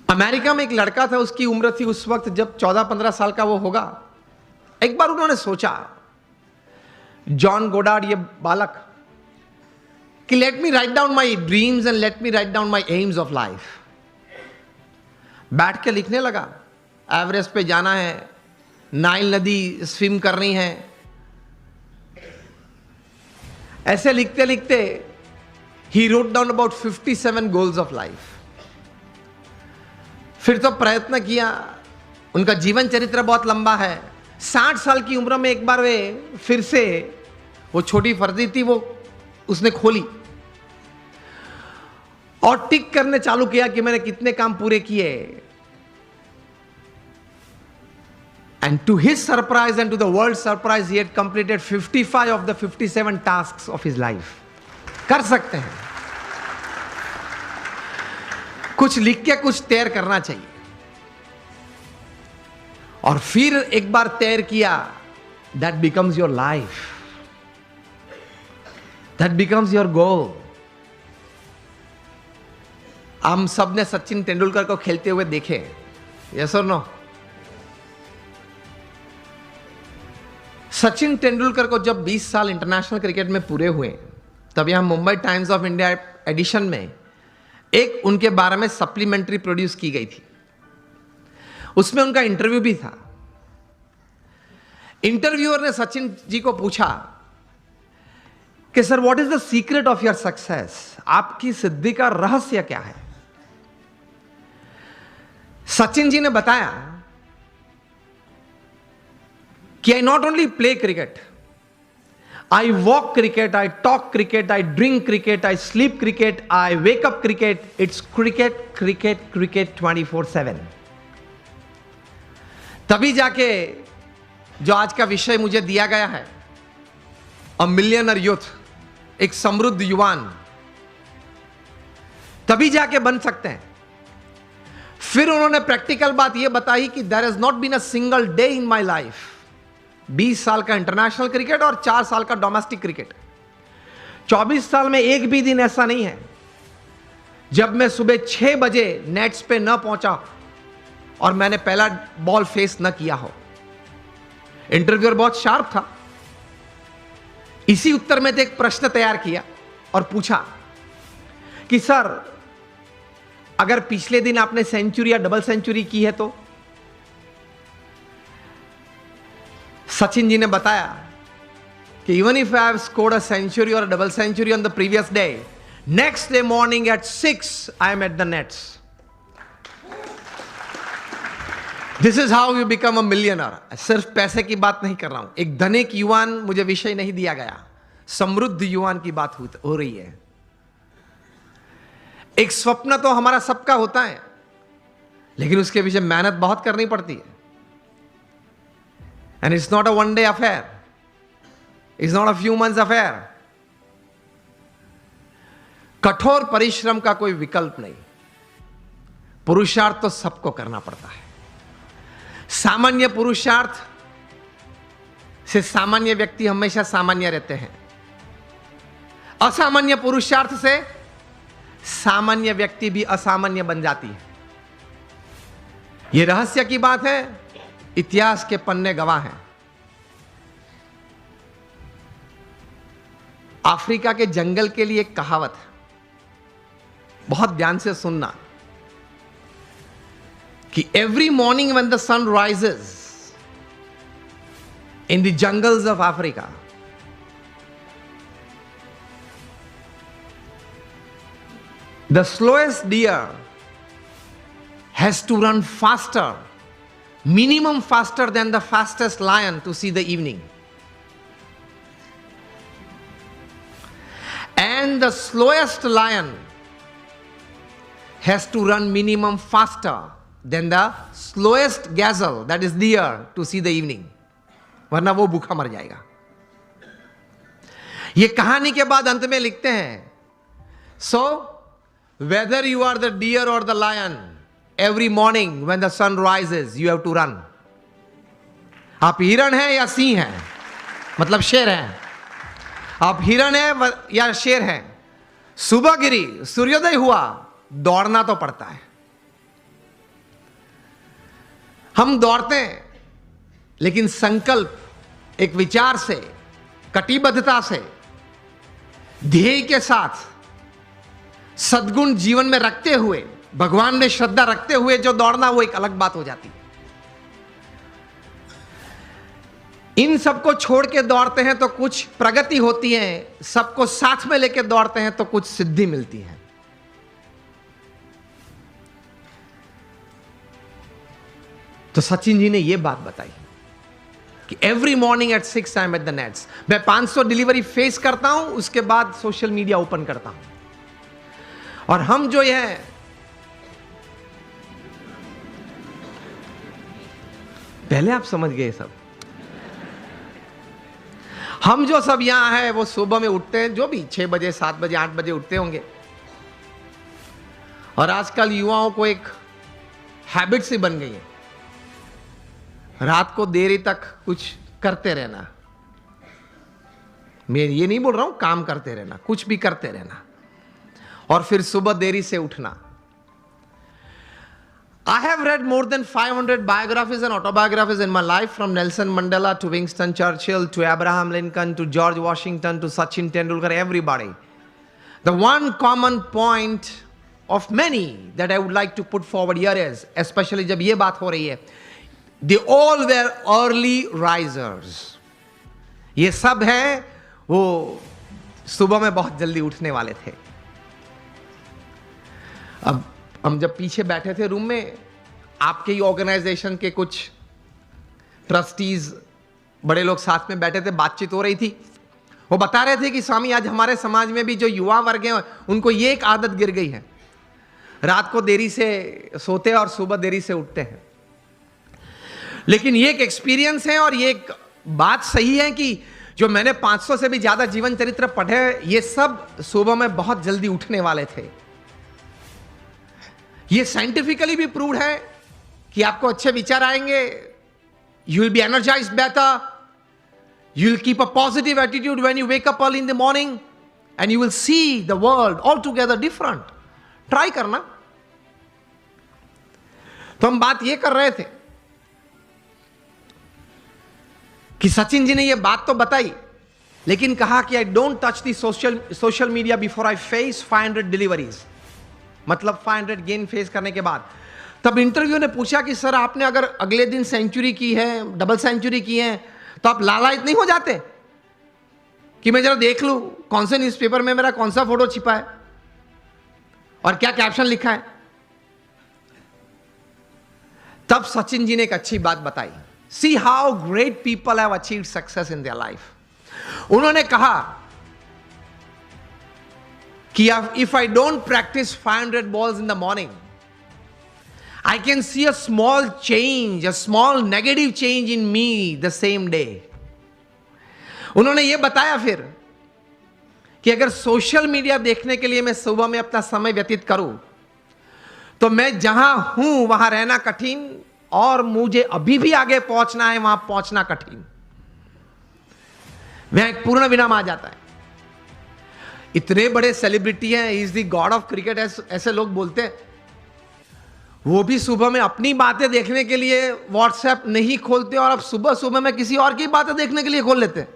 America में एक लड़का था, उसकी उम्र थी उस वक्त जब 14-15 साल का वो होगा। एक बार उन्होंने सोचा, जॉन गोडार्ड ये बालक, कि let me write down my dreams and let me write down my AIIMS of life. बैठ के लिखने लगा, एवरेस्ट पे जाना है, नाइल नदी स्विम करनी है। ऐसे लिखते लिखते he wrote down about 57 goals of life. फिर तो प्रयत्न किया, उनका जीवन चरित्र बहुत लंबा है। 60 साल की उम्र में एक बार वे फिर से वो छोटी फर्जी थी वो उसने खोली और टिक करने चालू किया कि मैंने कितने काम पूरे किए। And to his surprise and to the world's surprise, he had completed 55 of the 57 tasks of his life. कर सकते हैं, कुछ लिख के कुछ तैयार करना चाहिए। और फिर एक बार तैयार किया, that becomes your life, that becomes your goal. हम सब ने सचिन तेंदुलकर को खेलते हुए देखे, yes or no? Sachin Tendulkar को जब 20 साल इंटरनेशनल क्रिकेट में पूरे हुए, तब यहां Mumbai Times of India edition में एक उनके बारे में सप्लीमेंट्री प्रोड्यूस की गई थी। उसमें उनका इंटरव्यू भी था। इंटरव्यूअर ने सचिन जी को पूछा कि sir, what is the secret of your success? आपकी सिद्धि का रहस्य क्या है? सचिन जी ने बताया कि I not only play cricket, I walk cricket, I talk cricket, I drink cricket, I sleep cricket, I wake up cricket. It's cricket, cricket, cricket 24/7. तभी जाके जो आज का विषय मुझे दिया गया है, अ मिलियनर यूथ, एक समृद्ध युवान, तभी जाके बन सकते हैं। फिर उन्होंने प्रैक्टिकल बात यह बताई कि there has not been a single day in my life. 20 साल का इंटरनेशनल क्रिकेट और 4 साल का डोमेस्टिक क्रिकेट, 24 साल में एक भी दिन ऐसा नहीं है जब मैं सुबह 6 बजे नेट्स पे न पहुंचा और मैंने पहला बॉल फेस न किया हो। इंटरव्यूअर बहुत शार्प था। इसी उत्तर में एक प्रश्न तैयार किया और पूछा कि सर, अगर पिछले दिन आपने सेंचुरी या डबल सेंचुरी की है तो? सचिन जी ने बताया कि even if I have scored a century और double century on the previous day, next day morning at 6 I am at the nets. This is how you become a millionaire. सिर्फ पैसे की बात नहीं कर रहा हूं, एक धनिक युवान मुझे विषय नहीं दिया गया, समृद्ध युवान की बात हो रही है। एक स्वप्न तो हमारा सबका होता है, लेकिन उसके पीछे मेहनत बहुत करनी पड़ती है। And it's not a one-day affair. It's not a few months affair. कठोर परिश्रम का कोई विकल्प नहीं। पुरुषार्थ तो सबको करना पड़ता है। सामान्य पुरुषार्थ से सामान्य व्यक्ति हमेशा सामान्य रहते हैं। असामान्य पुरुषार्थ से सामान्य व्यक्ति भी असामान्य बन जाती है। यह रहस्य की बात है, इतिहास के पन्ने गवाह हैं। अफ्रीका के जंगल के लिए एक कहावत है, बहुत ध्यान से सुनना, कि every morning when the sun rises in the jungles of Africa, the slowest deer has to run faster, minimum faster than the fastest lion to see the evening. And the slowest lion has to run minimum faster than the slowest gazelle, that is deer, to see the evening. वरना वो भूखा मर जाएगा। ये कहानी के बाद अंत में लिखते हैं, so whether you are the deer or the lion, every morning when the sun rises you have to run. आप हिरण हैं या सिंह हैं, मतलब शेर हैं, आप हिरण हैं या शेर हैं, सुबह गिरी, सूर्योदय हुआ, दौड़ना तो पड़ता है। हम दौड़ते हैं, लेकिन संकल्प, एक विचार से, कटिबद्धता से, ध्येय के साथ, सद्गुण जीवन में रखते हुए, भगवान में श्रद्धा रखते हुए जो दौड़ना, वो एक अलग बात हो जाती है। इन सबको छोड़ के दौड़ते हैं तो कुछ प्रगति होती है, सबको साथ में लेके दौड़ते हैं तो कुछ सिद्धि मिलती है। तो सचिन जी ने यह बात बताई कि every morning at 6 I am at the nets. मैं 500 डिलीवरी फेस करता हूं, उसके बाद सोशल मीडिया ओपन करता हूं। और हम जो है पहले आप समझ गए सब, हम जो सब यहां है वो सुबह में उठते हैं, जो भी 6 बजे 7 बजे 8 बजे उठते होंगे। और आजकल युवाओं को एक हैबिट सी बन गई है, रात को देरी तक कुछ करते रहना। मैं ये नहीं बोल रहा हूं काम करते रहना, कुछ भी करते रहना, और फिर सुबह देरी से उठना। I have read more than 500 biographies and autobiographies in my life, from Nelson Mandela to Winston Churchill to Abraham Lincoln to George Washington to Sachin Tendulkar, everybody. The one common point of many that I would like to put forward here is, especially जब ये बात हो रही है, they all were early risers. ये सब हैं वो सुबह में बहुत जल्दी उठने वाले थे। अब हम जब पीछे बैठे थे रूम में, आपके ही ऑर्गेनाइजेशन के कुछ ट्रस्टीज, बड़े लोग साथ में बैठे थे, बातचीत हो रही थी। वो बता रहे थे कि स्वामी आज हमारे समाज में भी जो युवा वर्ग हैं उनको ये एक आदत गिर गई है, रात को देरी से सोते हैं और सुबह देरी से उठते हैं। लेकिन ये एक एक्सपीरियंस है और ये एक बात सही है कि जो मैंने 500 से भी ज्यादा जीवन चरित्र पढ़े, ये सब सुबह में बहुत जल्दी उठने वाले थे। ये साइंटिफिकली भी प्रूव्ड है कि आपको अच्छे विचार आएंगे, you will be energised better, you will keep a positive attitude when you wake up early in the morning and you will see the world all together different. Try करना। तो हम बात ये कर रहे थे कि सचिन जी ने ये बात तो बताई, लेकिन कहा कि I don't touch the social media before I face 500 deliveries, मतलब 500 गेन फेस करने के बाद। तब इंटरव्यू ने पूछा कि सर आपने अगर अगले दिन सेंचुरी की है, डबल सेंचुरी की है, तो आप लालायित नहीं हो जाते कि मैं जरा देख लूं कौन से न्यूज़पेपर में मेरा कौन सा फोटो छिपा है और क्या कैप्शन लिखा है? तब सचिन जी ने एक अच्छी बात बताई, see how great people have achieved success in their life. उन्होंने कहा कि if I don't practice 500 balls in the morning, I can see a small change, a small negative change in me the same day. उन्होंने ये बताया फिर कि अगर social media देखने के लिए मैं सुबह में अपना समय व्यतीत करूं, तो मैं जहां हूं वहां रहना कठिन, और मुझे अभी भी आगे पहुंचना है, वहां पहुंचना कठिन। वह एक पूर्ण विराम आ जाता है। इतने बड़े सेलिब्रिटी हैं, is the God of cricket ऐसे लोग बोलते हैं, वो भी सुबह में अपनी बातें देखने के लिए व्हाट्सएप नहीं खोलते और अब सुबह सुबह में किसी और की बातें देखने के लिए खोल लेते हैं।